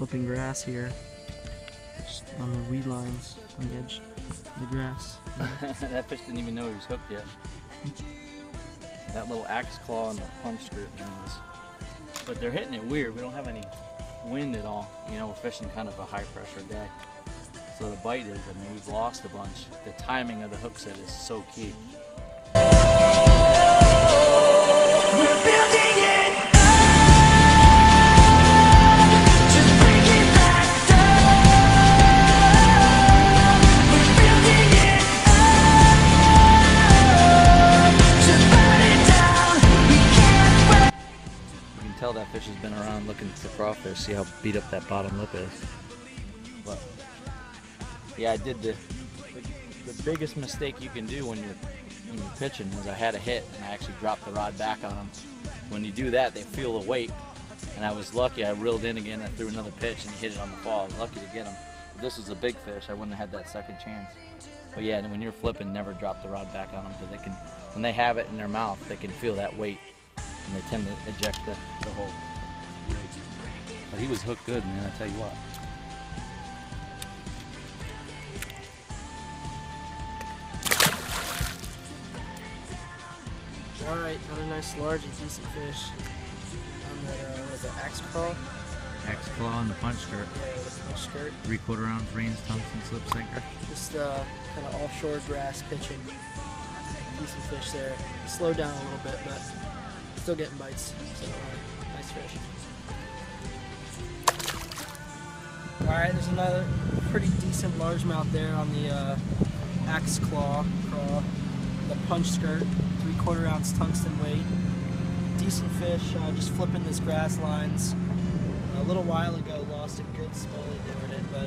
flipping grass here, just on the weed lines on the edge of the grass. That fish didn't even know he was hooked yet. That little axe claw and the punch skirt, but they're hitting it weird. We don't have any wind at all. You know, we're fishing kind of a high pressure day. So the bite is, I mean, we've lost a bunch. The timing of the hook set is so key. We're building it to bring it back down. We're building it to burn it down. We can't wait. You can tell that fish has been around looking for crawfish. See how beat up that bottom lip is. But yeah, I did the biggest mistake you can do when you're pitching is I had a hit and I actually dropped the rod back on them. When you do that, they feel the weight, and I was lucky. I reeled in again. I threw another pitch and he hit it on the fall. I was lucky to get him. If this was a big fish, I wouldn't have had that second chance. But yeah, when you're flipping, never drop the rod back on them, because they can, when they have it in their mouth, they can feel that weight and they tend to eject the whole. But he was hooked good, man. I tell you what. Alright, another nice large and decent fish on that, what's that, axe claw? Axe claw and the punch skirt. Yeah, with the punch skirt. 3/4 ounce Rains tungsten slip sinker. Just kind of offshore grass pitching. Decent fish there. Slowed down a little bit, but still getting bites. So, nice fish. Alright, there's another pretty decent largemouth there on the axe claw, the punch skirt, 3/4 ounce tungsten weight. Decent fish, just flipping this grass lines. A little while ago, lost a good smelly doing it, but